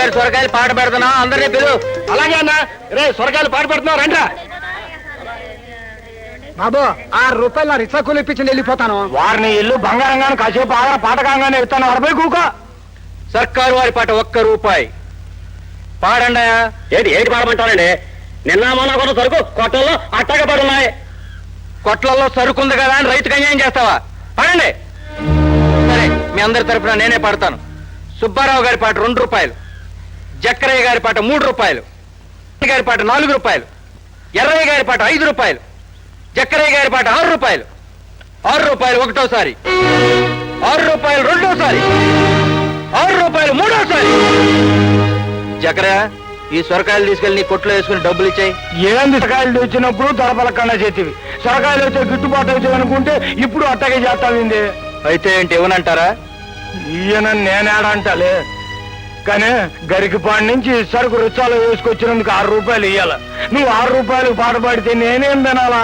గారి సొరకాయలు పాట పెడుతున్నా, అందరినీ పిలువు. అలాగే అన్న, రే సొరకాయలు పాట పెడుతున్నావు రండ్రా. బాబు ₹6 నా రిక్షా కూలి ఇప్పించి వెళ్ళిపోతాను. వారిని ఇల్లు బంగారంగాను కాసేపు ఆగర పాటకంగానే ఇస్తాను. 40 కూక. సర్కారు వారి పాట ₹1 పాడండి. ఏటి పాడమంటానండి? నిన్న మొన్న కూడా సరుకు కొట్టల్లో అట్టగా పడున్నాయి. కొట్లలో సరుకుంది కదా అని రైతుకు అన్యాయం చేస్తావా? పాడండి. సరే, మీ అందరి తరపున నేనే పాడతాను. సుబ్బారావు గారి పాట ₹2, జక్కరయ్య గారి పాట ₹3, గారి పాట ₹4, ఎర్రయ్య గారి పాట ₹5, జక్కరయ్య గారి పాట ₹6, ₹6 ఒకటోసారి, ₹6 రెండోసారి, ₹6 మూడోసారి. జక్కరయ్య, ఈ సొరకాయలు తీసుకెళ్లి నీ కొట్లో వేసుకుని డబ్బులు ఇచ్చాయి. ఏంది సొరకాయలు వచ్చినప్పుడు దొరపలకన్నా చేతివి, సొరకాయలు వచ్చే గిట్టుబాటు అవుతాయి అనుకుంటే ఇప్పుడు అట్టగే చేస్తావింది. అయితే ఏంటి, ఇవ్వనంటారా? ఈయన నేనేడంటాలే, కానీ గరికిపాడి నుంచి సరుకు రుచాలు వేసుకొచ్చినందుకు ₹6 ఇయ్యాల. నువ్వు ₹6 పాట పాడితే నేనేం తినాలా?